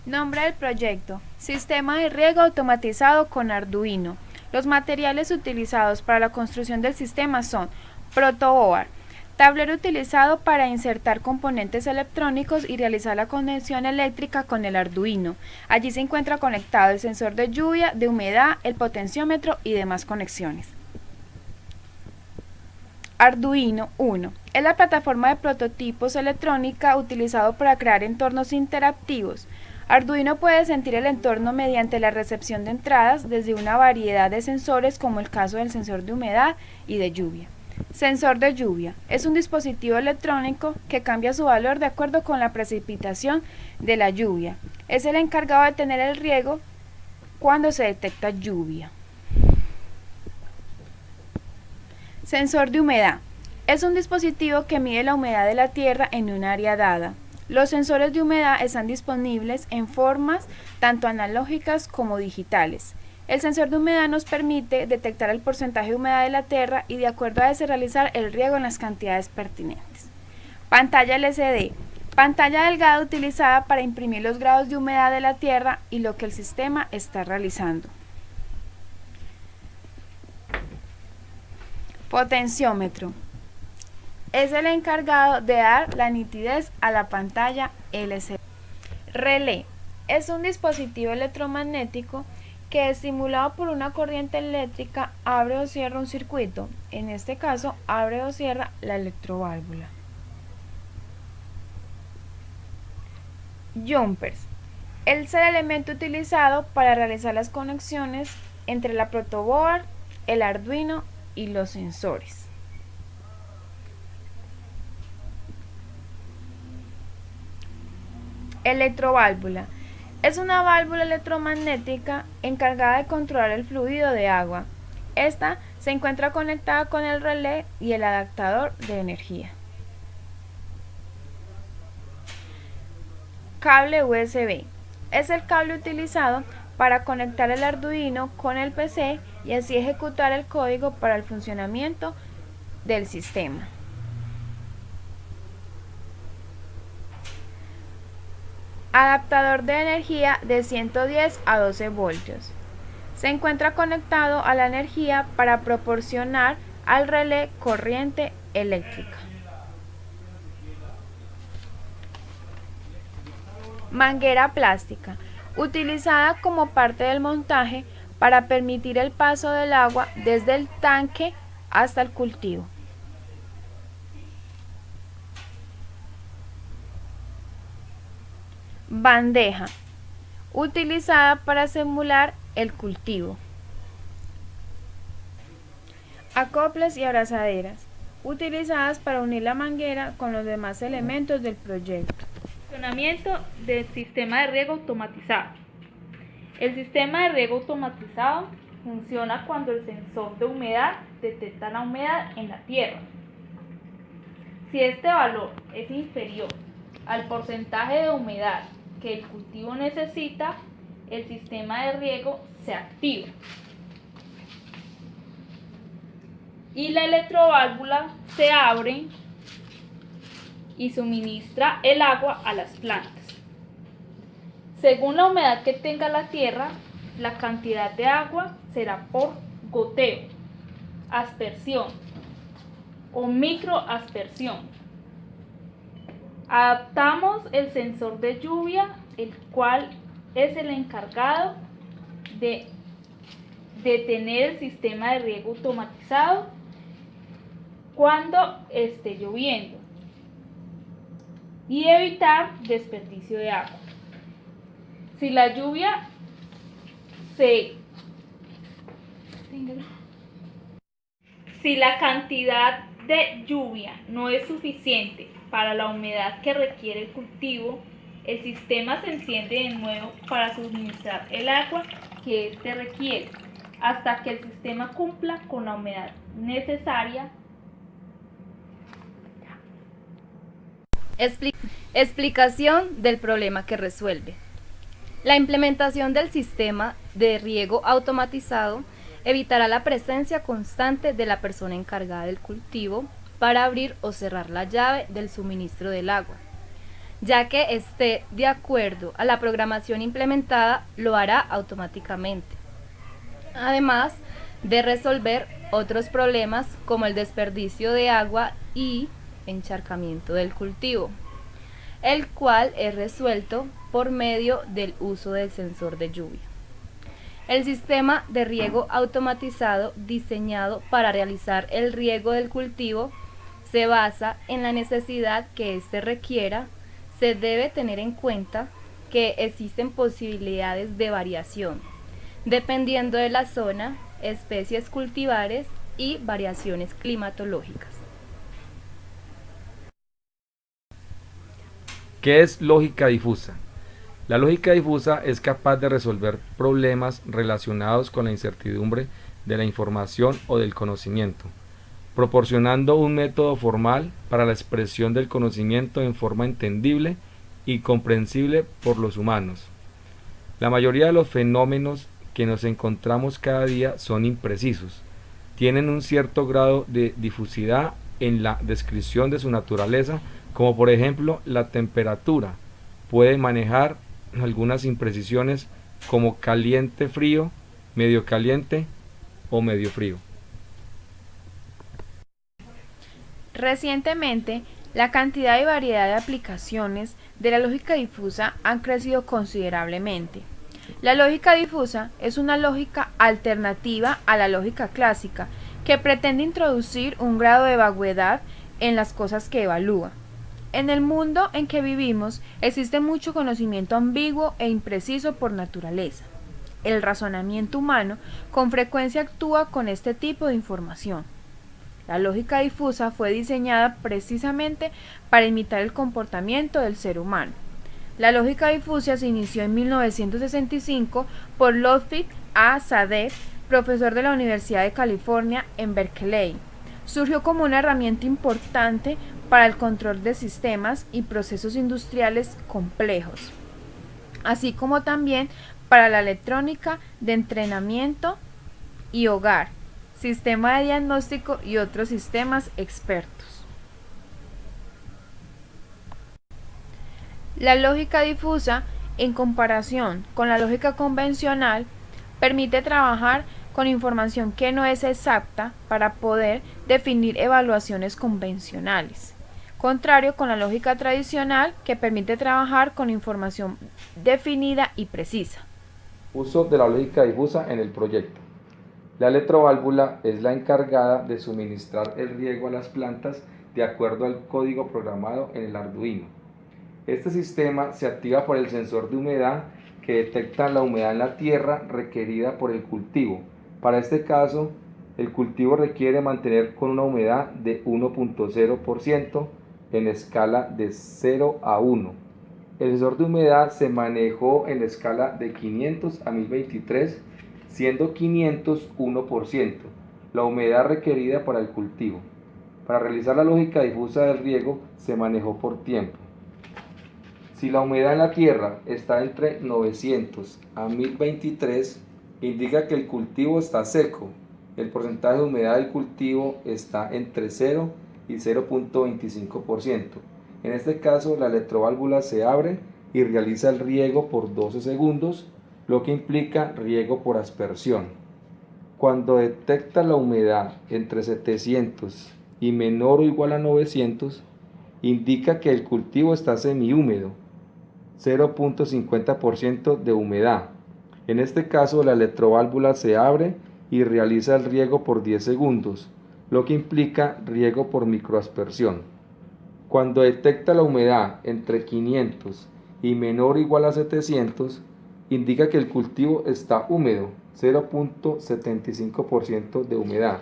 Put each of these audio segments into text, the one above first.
Nombre del proyecto: Sistema de riego automatizado con Arduino. Los materiales utilizados para la construcción del sistema son protoboard, tablero utilizado para insertar componentes electrónicos y realizar la conexión eléctrica con el Arduino. Allí se encuentra conectado el sensor de lluvia, de humedad, el potenciómetro y demás conexiones. Arduino Uno es la plataforma de prototipos electrónica utilizado para crear entornos interactivos. Arduino puede sentir el entorno mediante la recepción de entradas desde una variedad de sensores, como el caso del sensor de humedad y de lluvia. Sensor de lluvia es un dispositivo electrónico que cambia su valor de acuerdo con la precipitación de la lluvia. Es el encargado de tener el riego cuando se detecta lluvia. Sensor de humedad es un dispositivo que mide la humedad de la tierra en un área dada. Los sensores de humedad están disponibles en formas tanto analógicas como digitales. El sensor de humedad nos permite detectar el porcentaje de humedad de la tierra y de acuerdo a ese realizar el riego en las cantidades pertinentes. Pantalla LCD. Pantalla delgada utilizada para imprimir los grados de humedad de la tierra y lo que el sistema está realizando. Potenciómetro. Es el encargado de dar la nitidez a la pantalla LCD. Relé es un dispositivo electromagnético que, estimulado por una corriente eléctrica, abre o cierra un circuito. En este caso, abre o cierra la electroválvula. Jumpers es el elemento utilizado para realizar las conexiones entre la protoboard, el Arduino y los sensores. Electroválvula es una válvula electromagnética encargada de controlar el fluido de agua. Esta se encuentra conectada con el relé y el adaptador de energía. Cable USB es el cable utilizado para conectar el Arduino con el PC y así ejecutar el código para el funcionamiento del sistema. Adaptador de energía de 110 a 12 voltios. Se encuentra conectado a la energía para proporcionar al relé corriente eléctrica. Manguera plástica, utilizada como parte del montaje para permitir el paso del agua desde el tanque hasta el cultivo. Bandeja, utilizada para simular el cultivo. Acoples y abrazaderas, utilizadas para unir la manguera con los demás elementos del proyecto. Funcionamiento del sistema de riego automatizado. El sistema de riego automatizado funciona cuando el sensor de humedad detecta la humedad en la tierra. Si este valor es inferior al porcentaje de humedad que el cultivo necesita, el sistema de riego se activa y la electroválvula se abre y suministra el agua a las plantas. Según la humedad que tenga la tierra, la cantidad de agua será por goteo, aspersión o microaspersión. Adaptamos el sensor de lluvia, el cual es el encargado de tener el sistema de riego automatizado cuando esté lloviendo y evitar desperdicio de agua. Si la lluvia si la cantidad de lluvia no es suficiente para la humedad que requiere el cultivo, el sistema se enciende de nuevo para suministrar el agua que éste requiere hasta que el sistema cumpla con la humedad necesaria. Explicación del problema que resuelve. La implementación del sistema de riego automatizado evitará la presencia constante de la persona encargada del cultivo para abrir o cerrar la llave del suministro del agua. ya que esté de acuerdo a la programación implementada, lo hará automáticamente. Además de resolver otros problemas como el desperdicio de agua y encharcamiento del cultivo, el cual es resuelto por medio del uso del sensor de lluvia. El sistema de riego automatizado diseñado para realizar el riego del cultivo se basa en la necesidad que éste requiera. Se debe tener en cuenta que existen posibilidades de variación, dependiendo de la zona, especies cultivares y variaciones climatológicas. ¿Qué es lógica difusa? La lógica difusa es capaz de resolver problemas relacionados con la incertidumbre de la información o del conocimiento, proporcionando un método formal para la expresión del conocimiento en forma entendible y comprensible por los humanos. La mayoría de los fenómenos que nos encontramos cada día son imprecisos, tienen un cierto grado de difusidad en la descripción de su naturaleza, como por ejemplo la temperatura. Puede manejar algunas imprecisiones como caliente-frío, medio caliente o medio frío. Recientemente, la cantidad y variedad de aplicaciones de la lógica difusa han crecido considerablemente. La lógica difusa es una lógica alternativa a la lógica clásica que pretende introducir un grado de vaguedad en las cosas que evalúa. En el mundo en que vivimos existe mucho conocimiento ambiguo e impreciso por naturaleza. El razonamiento humano con frecuencia actúa con este tipo de información. La lógica difusa fue diseñada precisamente para imitar el comportamiento del ser humano. La lógica difusa se inició en 1965 por Lotfi A. Sadeh, profesor de la Universidad de California en Berkeley. Surgió como una herramienta importante para el control de sistemas y procesos industriales complejos, así como también para la electrónica de entrenamiento y hogar, sistema de diagnóstico y otros sistemas expertos. La lógica difusa, en comparación con la lógica convencional, permite trabajar con información que no es exacta para poder definir evaluaciones convencionales, contrario con la lógica tradicional que permite trabajar con información definida y precisa. Uso de la lógica difusa en el proyecto. La electroválvula es la encargada de suministrar el riego a las plantas de acuerdo al código programado en el Arduino. Este sistema se activa por el sensor de humedad que detecta la humedad en la tierra requerida por el cultivo. Para este caso, el cultivo requiere mantener con una humedad de 1.0% en escala de 0 a 1. El sensor de humedad se manejó en la escala de 500 a 1023, siendo 500 1%, la humedad requerida para el cultivo. Para realizar la lógica difusa del riego se manejó por tiempo. Si la humedad en la tierra está entre 900 a 1023, indica que el cultivo está seco. El porcentaje de humedad del cultivo está entre 0 y 0.25%. En este caso, la electroválvula se abre y realiza el riego por 12 segundos, lo que implica riego por aspersión. Cuando detecta la humedad entre 700 y menor o igual a 900, indica que el cultivo está semihúmedo, 0.50% de humedad. En este caso, la electroválvula se abre y realiza el riego por 10 segundos, lo que implica riego por microaspersión. Cuando detecta la humedad entre 500 y menor o igual a 700, indica que el cultivo está húmedo, 0.75% de humedad.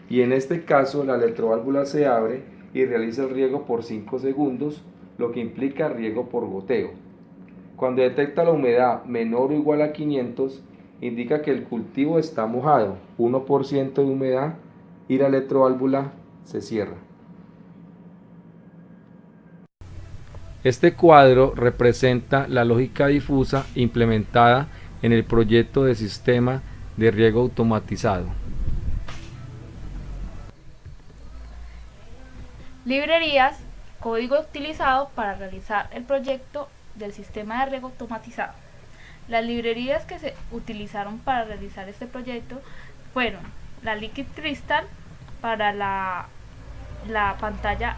Y en este caso, la electroválvula se abre y realiza el riego por 5 segundos, lo que implica riego por goteo. Cuando detecta la humedad menor o igual a 500, indica que el cultivo está mojado, 1% de humedad, y la electroválvula se cierra. Este cuadro representa la lógica difusa implementada en el proyecto de sistema de riego automatizado. Librerías código utilizado para realizar el proyecto del sistema de riego automatizado. Las librerías que se utilizaron para realizar este proyecto fueron la Liquid Crystal para la pantalla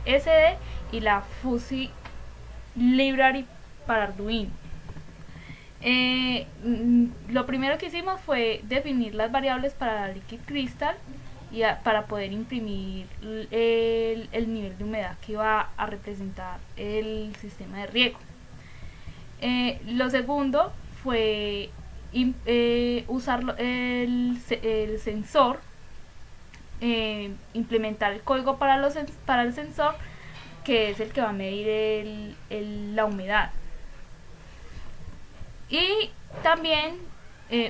SD y la Fuzzy Library para Arduino. Lo primero que hicimos fue definir las variables para la Liquid Crystal y para poder imprimir el nivel de humedad que iba a representar el sistema de riego. Lo segundo fue usar el sensor, implementar el código para el sensor, que es el que va a medir la humedad. Y también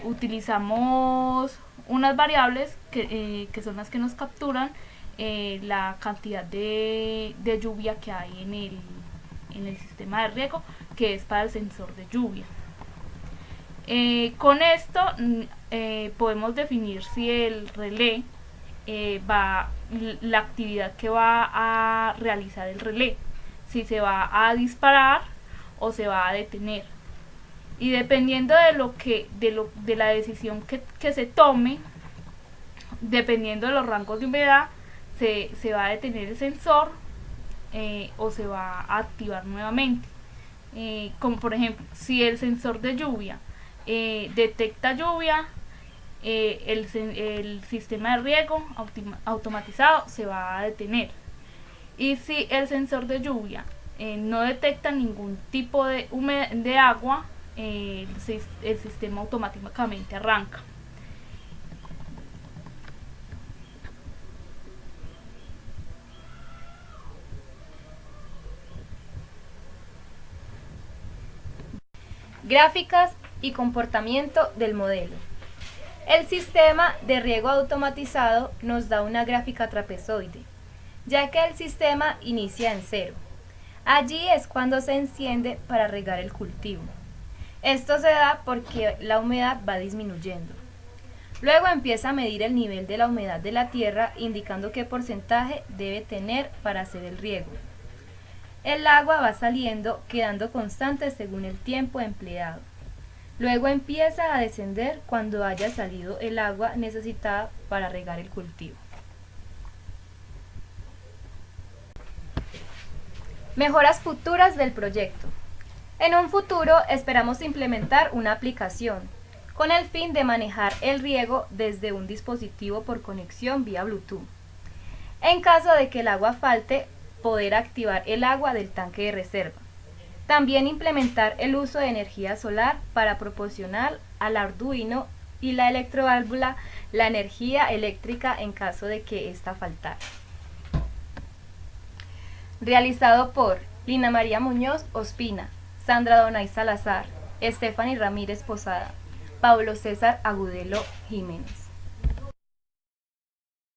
utilizamos unas variables que son las que nos capturan la cantidad de lluvia que hay en el sistema de riego, que es para el sensor de lluvia. Con esto podemos definir si el relé la actividad que va a realizar el relé, si se va a disparar o se va a detener. Y dependiendo de la decisión que se tome, dependiendo de los rangos de humedad, se va a detener el sensor o se va a activar nuevamente. Como por ejemplo, si el sensor de lluvia detecta lluvia, el sistema de riego automatizado se va a detener. Y si el sensor de lluvia no detecta ningún tipo de agua, el sistema automáticamente arranca. Gráficas y comportamiento del modelo. El sistema de riego automatizado nos da una gráfica trapezoide, ya que el sistema inicia en 0. Allí es cuando se enciende para regar el cultivo. Esto se da porque la humedad va disminuyendo. Luego empieza a medir el nivel de la humedad de la tierra, indicando qué porcentaje debe tener para hacer el riego. El agua va saliendo, quedando constante según el tiempo empleado. Luego empieza a descender cuando haya salido el agua necesitada para regar el cultivo. Mejoras futuras del proyecto. En un futuro esperamos implementar una aplicación con el fin de manejar el riego desde un dispositivo por conexión vía Bluetooth. En caso de que el agua falte, poder activar el agua del tanque de reserva. También implementar el uso de energía solar para proporcionar al Arduino y la electroválvula la energía eléctrica en caso de que ésta faltara. Realizado por Lina María Muñoz Ospina, Sandra Donay Salazar, Stephanie Ramírez Posada, Pablo César Agudelo Jiménez.